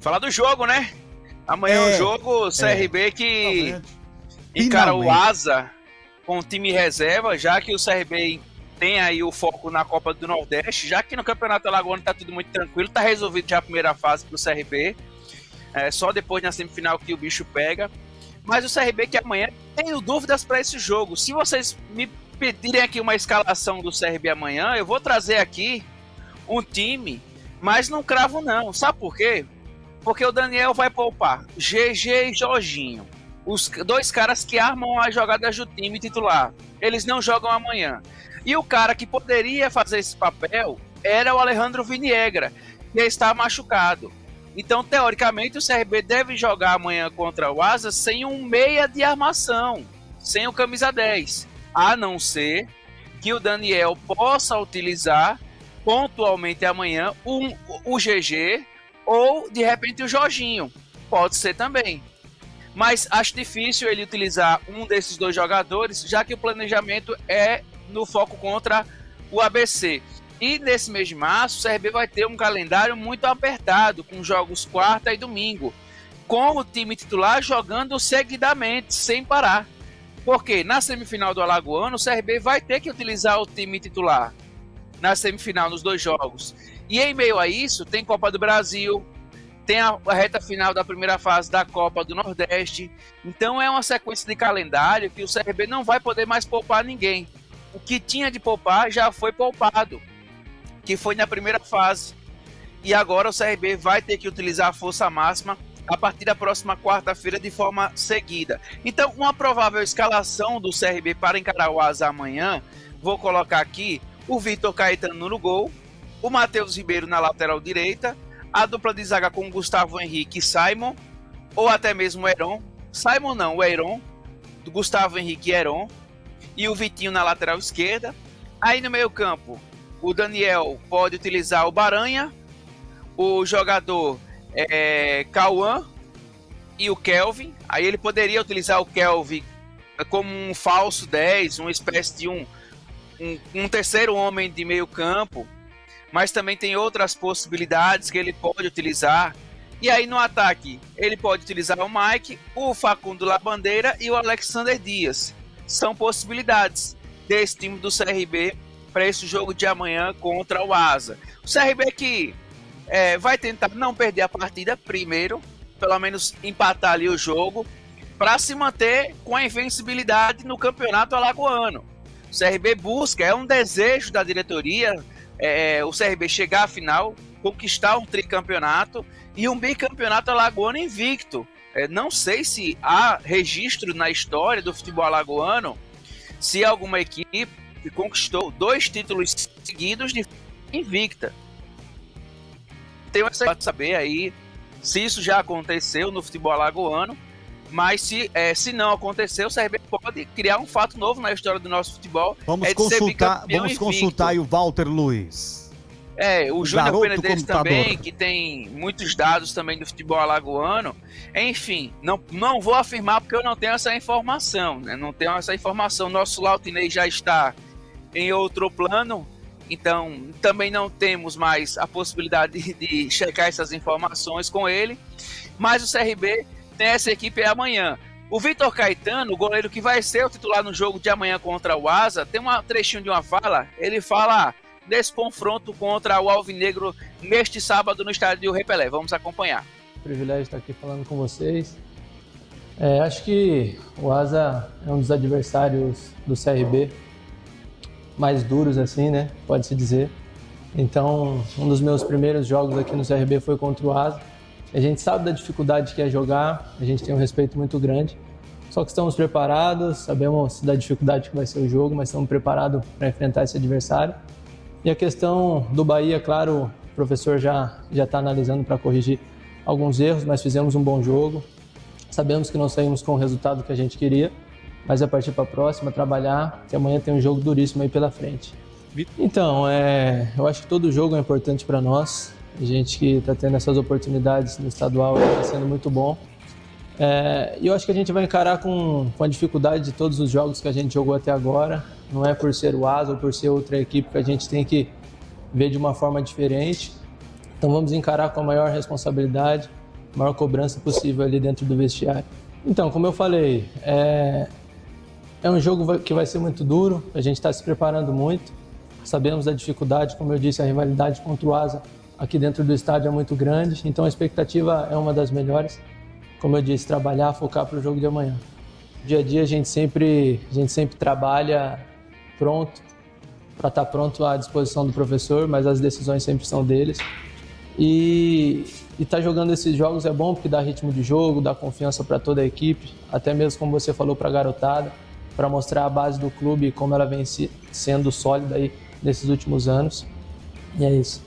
Falar do jogo, né? Amanhã o jogo, CRB que encara o Asa com o time reserva, já que o CRB tem aí o foco na Copa do Nordeste, já que no Campeonato Alagoano tá tudo muito tranquilo, tá resolvido já a primeira fase pro CRB, só depois na semifinal que o bicho pega. Mas o CRB que amanhã, tenho dúvidas para esse jogo. Se vocês me pedirem aqui uma escalação do CRB amanhã, eu vou trazer aqui um time, mas não cravo não. Sabe por quê? Porque o Daniel vai poupar GG e Jorginho, os dois caras que armam as jogadas do time titular. Eles não jogam amanhã. E o cara que poderia fazer esse papel era o Alejandro Viniegra, que está machucado. Então, teoricamente, o CRB deve jogar amanhã contra o Asa sem um meia de armação, sem o camisa 10. A não ser que o Daniel possa utilizar pontualmente amanhã o GG ou, de repente, o Jorginho. Pode ser também. Mas acho difícil ele utilizar um desses dois jogadores, já que o planejamento é no foco contra o ABC. E nesse mês de março, o CRB vai ter um calendário muito apertado, com jogos quarta e domingo, com o time titular jogando seguidamente, sem parar. Porque na semifinal do Alagoano, o CRB vai ter que utilizar o time titular na semifinal, nos dois jogos. E em meio a isso, tem Copa do Brasil, tem a reta final da primeira fase da Copa do Nordeste. Então é uma sequência de calendário que o CRB não vai poder mais poupar ninguém. O que tinha de poupar já foi poupado, que foi na primeira fase. E agora o CRB vai ter que utilizar a força máxima a partir da próxima quarta-feira de forma seguida. Então, uma provável escalação do CRB para encarar o Asa amanhã, vou colocar aqui o Vitor Caetano no gol, o Matheus Ribeiro na lateral direita, a dupla de zaga com o Gustavo Henrique e Simon, ou até mesmo o Heron. Simon não, o Heron, do Gustavo Henrique e Heron, e o Vitinho na lateral esquerda. Aí no meio campo, o Daniel pode utilizar o Baranha, o jogador Cauã e o Kelvin. Aí ele poderia utilizar o Kelvin como um falso 10, uma espécie de um terceiro homem de meio campo, mas também tem outras possibilidades que ele pode utilizar. E aí no ataque, ele pode utilizar o Mike, o Facundo Labandeira e o Alexander Dias. São possibilidades desse time do CRB para esse jogo de amanhã contra o Asa. O CRB que vai tentar não perder a partida primeiro, pelo menos empatar ali o jogo, para se manter com a invencibilidade no campeonato alagoano. O CRB busca, é um desejo da diretoria, o CRB chegar à final, conquistar um tricampeonato e um bicampeonato alagoano invicto. Não sei se há registro na história do futebol alagoano se alguma equipe conquistou 2 títulos seguidos de invicta. Tenho essa de saber aí se isso já aconteceu no futebol alagoano, mas se não aconteceu, o CRB pode criar um fato novo na história do nosso futebol. Vamos consultar aí o Walter Luiz. O Júnior Benedetti também, que tem muitos dados também do futebol alagoano. Enfim, não vou afirmar porque eu não tenho essa informação, né? Não tenho essa informação. Nosso Lautinei já está em outro plano, então também não temos mais a possibilidade de checar essas informações com ele. Mas o CRB tem essa equipe amanhã. O Vitor Caetano, o goleiro que vai ser o titular no jogo de amanhã contra o Asa, tem um trechinho de uma fala. Ele fala desse confronto contra o Alvinegro neste sábado no estádio Rei Pelé. Vamos acompanhar. Privilégio estar aqui falando com vocês. Acho que o Asa é um dos adversários do CRB mais duros, assim, né? Pode-se dizer. Então, um dos meus primeiros jogos aqui no CRB foi contra o Asa. A gente sabe da dificuldade que é jogar, a gente tem um respeito muito grande. Só que estamos preparados, sabemos da dificuldade que vai ser o jogo, mas estamos preparados para enfrentar esse adversário. E a questão do Bahia, claro, o professor já está analisando para corrigir alguns erros, mas fizemos um bom jogo. Sabemos que não saímos com o resultado que a gente queria, mas é partir para a próxima, trabalhar, que amanhã tem um jogo duríssimo aí pela frente. Então, eu acho que todo jogo é importante para nós. A gente que está tendo essas oportunidades no estadual está sendo muito bom. E eu acho que a gente vai encarar com a dificuldade de todos os jogos que a gente jogou até agora. Não é por ser o Asa ou por ser outra equipe que a gente tem que ver de uma forma diferente. Então vamos encarar com a maior responsabilidade, maior cobrança possível ali dentro do vestiário. Então, como eu falei, é um jogo que vai ser muito duro, a gente está se preparando muito, sabemos da dificuldade, como eu disse, a rivalidade contra o Asa aqui dentro do estádio é muito grande, então a expectativa é uma das melhores. Como eu disse, trabalhar, focar para o jogo de amanhã. Dia a dia a gente sempre trabalha pronto, para estar pronto à disposição do professor, mas as decisões sempre são deles. E estar jogando esses jogos é bom porque dá ritmo de jogo, dá confiança para toda a equipe, até mesmo como você falou para a garotada, para mostrar a base do clube e como ela vem sendo sólida aí nesses últimos anos. E é isso.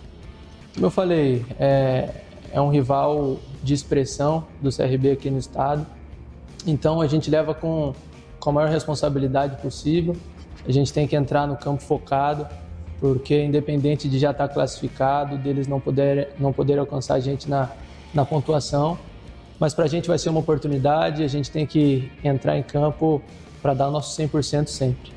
Como eu falei, é um rival de expressão do CRB aqui no estado, então a gente leva com a maior responsabilidade possível, a gente tem que entrar no campo focado, porque independente de já estar classificado, deles não poder alcançar a gente na pontuação, mas para a gente vai ser uma oportunidade, a gente tem que entrar em campo para dar o nosso 100% sempre.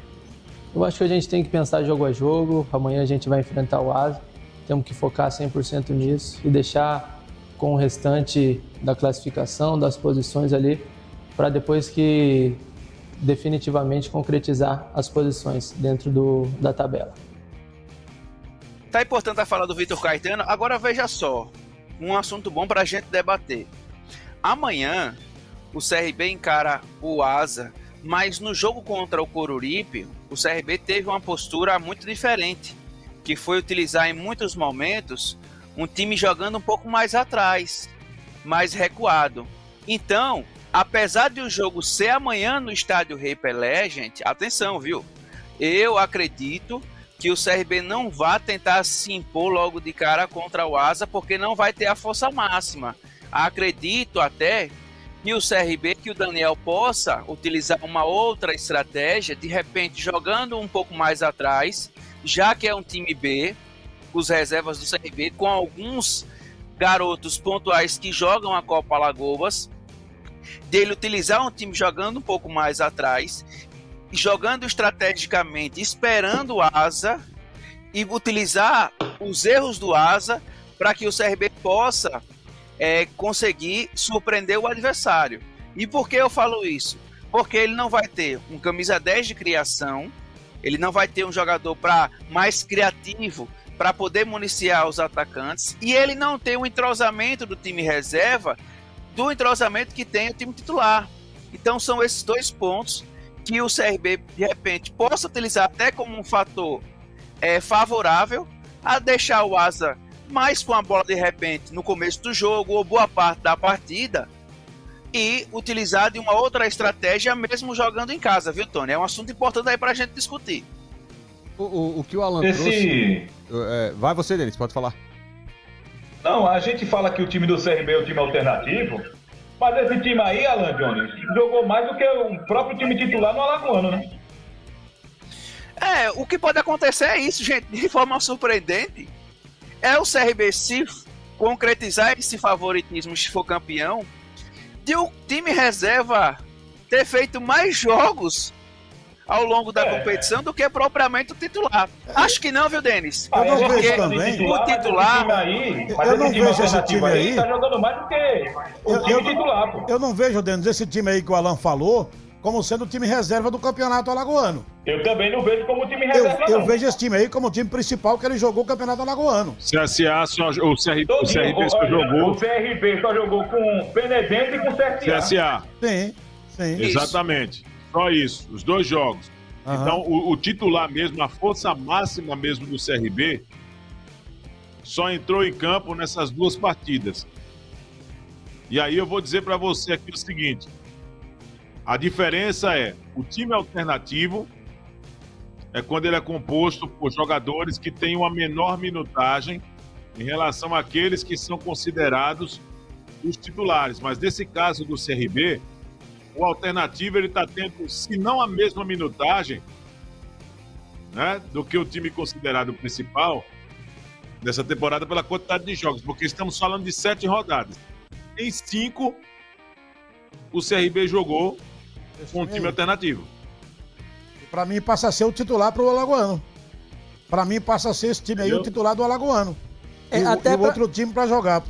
Eu acho que a gente tem que pensar jogo a jogo, amanhã a gente vai enfrentar o Asa, temos que focar 100% nisso e deixar com o restante da classificação, das posições ali, para depois que definitivamente concretizar as posições dentro da tabela. Tá importante a fala do Vitor Caetano. Agora veja só, um assunto bom para a gente debater. Amanhã o CRB encara o Asa, mas no jogo contra o Coruripe, o CRB teve uma postura muito diferente, que foi utilizar em muitos momentos um time jogando um pouco mais atrás, mais recuado. Então, apesar de o jogo ser amanhã no estádio Rei Pelé, gente, atenção, viu? Eu acredito que o CRB não vai tentar se impor logo de cara contra o Asa, porque não vai ter a força máxima. Acredito até que o CRB, que o Daniel possa utilizar uma outra estratégia, de repente jogando um pouco mais atrás, já que é um time B, os reservas do CRB, com alguns garotos pontuais que jogam a Copa Alagoas, dele utilizar um time jogando um pouco mais atrás, jogando estrategicamente, esperando o Asa e utilizar os erros do Asa para que o CRB possa conseguir surpreender o adversário. E por que eu falo isso? Porque ele não vai ter um camisa 10 de criação, ele não vai ter um jogador mais criativo para poder municiar os atacantes, e ele não tem o entrosamento do time reserva, do entrosamento que tem o time titular. Então são esses dois pontos que o CRB, de repente, possa utilizar até como um fator favorável a deixar o Asa mais com a bola, de repente, no começo do jogo ou boa parte da partida, e utilizar de uma outra estratégia mesmo jogando em casa, viu, Tony? É um assunto importante aí pra gente discutir. O que o Alan trouxe... Vai você, Denis, pode falar. Não, a gente fala que o time do CRB é o time alternativo, mas esse time aí, Alan Jones, jogou mais do que o próprio time titular no Alagoano, né? O que pode acontecer é isso, gente, de forma surpreendente. É o CRB se concretizar esse favoritismo, se for campeão, de o time reserva ter feito mais jogos ao longo da competição do que propriamente o titular. Acho que não, viu, Denis? Eu não vejo também. O titular... Eu não vejo esse time aí. Tá jogando mais do que o time titular, pô. Eu não vejo, Denis, esse time aí que o Alan falou como sendo o time reserva do campeonato alagoano. Eu também não vejo como time reserva, eu vejo esse time aí como o time principal que ele jogou o campeonato alagoano. CSA, o CRB só jogou... O CRB só jogou com Benedense e com CSA. Sim. Exatamente. Só isso, os dois jogos. Uhum. Então, o titular mesmo, a força máxima mesmo do CRB, só entrou em campo nessas duas partidas. E aí eu vou dizer para você aqui o seguinte: a diferença é, o time alternativo é quando ele é composto por jogadores que têm uma menor minutagem em relação àqueles que são considerados os titulares. Mas nesse caso do CRB, o alternativo ele está tendo, se não a mesma minutagem, né, do que o time considerado principal dessa temporada pela quantidade de jogos, porque estamos falando de 7 rodadas. Em 5, o CRB jogou com um time alternativo. Para mim passa a ser o titular pro alagoano. Para mim passa a ser esse time aí o titular do alagoano. E o outro time para jogar,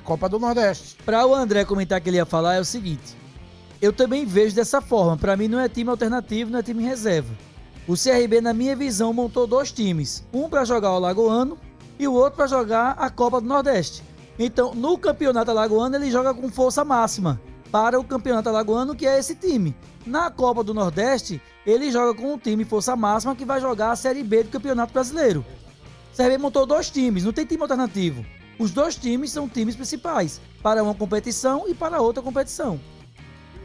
Copa do Nordeste. Para o André comentar que ele ia falar, é o seguinte: eu também vejo dessa forma. Para mim não é time alternativo, não é time reserva. O CRB, na minha visão, montou 2 times. Um para jogar o Alagoano e o outro para jogar a Copa do Nordeste. Então, no Campeonato Alagoano, ele joga com força máxima para o Campeonato Alagoano, que é esse time. Na Copa do Nordeste, ele joga com um time força máxima que vai jogar a Série B do Campeonato Brasileiro. O CRB montou 2 times, não tem time alternativo. Os 2 times são times principais, para uma competição e para outra competição.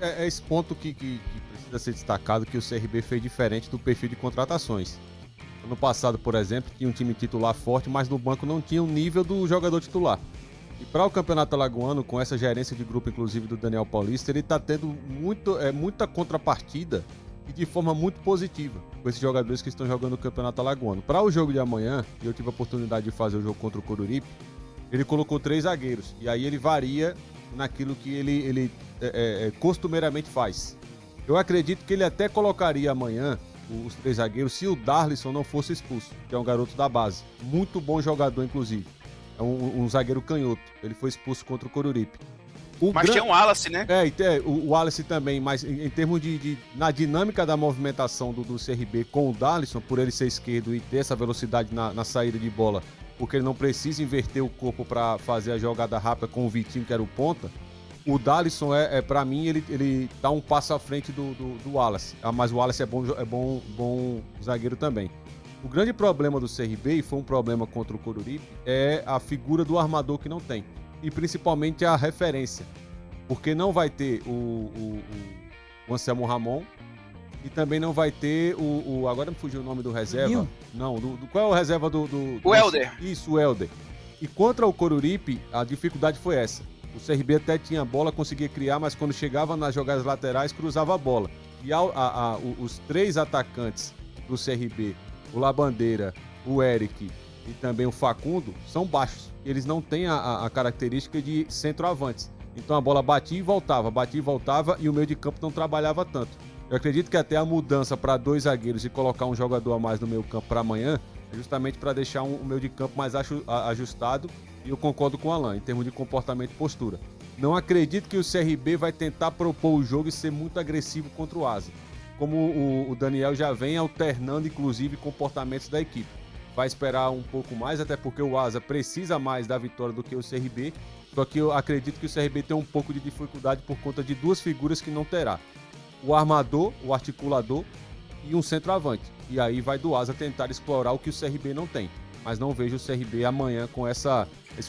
É esse ponto que precisa ser destacado, que o CRB fez diferente do perfil de contratações. Ano passado, por exemplo, tinha um time titular forte, mas no banco não tinha o nível do jogador titular. E para o Campeonato Alagoano, com essa gerência de grupo, inclusive do Daniel Paulista, ele está tendo muita contrapartida e de forma muito positiva com esses jogadores que estão jogando o Campeonato Alagoano. Para o jogo de amanhã, eu tive a oportunidade de fazer o jogo contra o Coruripe, ele colocou 3 zagueiros, e aí ele varia naquilo que ele costumeiramente faz. Eu acredito que ele até colocaria amanhã os 3 zagueiros se o Darlisson não fosse expulso, que é um garoto da base, muito bom jogador inclusive, é um zagueiro canhoto, ele foi expulso contra o Coruripe. Mas tinha um Wallace, né? O Wallace também, mas em termos na dinâmica da movimentação do CRB com o Darlisson, por ele ser esquerdo e ter essa velocidade na saída de bola, porque ele não precisa inverter o corpo para fazer a jogada rápida com o Vitinho, que era o ponta, o Darlisson para mim, ele dá um passo à frente do Wallace. Mas o Wallace é bom zagueiro também. O grande problema do CRB, e foi um problema contra o Coruripe, é a figura do armador que não tem. E principalmente a referência. Porque não vai ter o Anselmo Ramon e também não vai ter agora me fugiu o nome do reserva. Não, qual é o reserva o Helder. Isso, o Helder. E contra o Coruripe, a dificuldade foi essa. O CRB até tinha bola, conseguia criar, mas quando chegava nas jogadas laterais, cruzava a bola. E os 3 atacantes do CRB, o Labandeira, o Eric e também o Facundo, são baixos. Eles não têm a característica de centroavantes. Então a bola batia e voltava, e o meio de campo não trabalhava tanto. Eu acredito que até a mudança para 2 zagueiros e colocar um jogador a mais no meio campo para amanhã é justamente para deixar um meio de campo mais ajustado, e eu concordo com o Alan, em termos de comportamento e postura. Não acredito que o CRB vai tentar propor o jogo e ser muito agressivo contra o Asa, como o Daniel já vem alternando, inclusive, comportamentos da equipe. Vai esperar um pouco mais, até porque o Asa precisa mais da vitória do que o CRB, só que eu acredito que o CRB tem um pouco de dificuldade por conta de 2 figuras que não terá. O armador, o articulador e um centroavante. E aí vai do Asa tentar explorar o que o CRB não tem. Mas não vejo o CRB amanhã com esse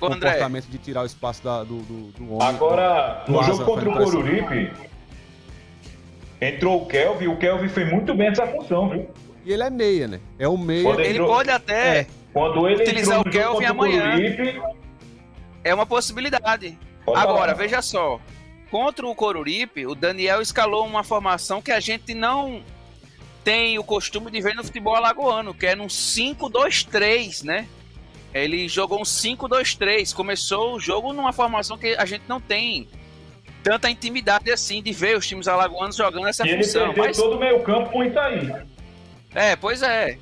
comportamento de tirar o espaço do homem. Agora, no jogo contra o Coruripe, entrou o Kelvin fez muito bem essa função, viu? E ele é meia, né? É o meia. Ele pode até quando ele utilizar o Kelvin amanhã. Coruripe, é uma possibilidade. Agora, veja só. Contra o Coruripe, o Daniel escalou uma formação que a gente não tem o costume de ver no futebol alagoano, que é num 5-2-3, né? Ele jogou um 5-2-3. Começou o jogo numa formação que a gente não tem tanta intimidade assim de ver os times alagoanos jogando essa função. Ele perdeu todo o meio campo com isso aí. Pois é.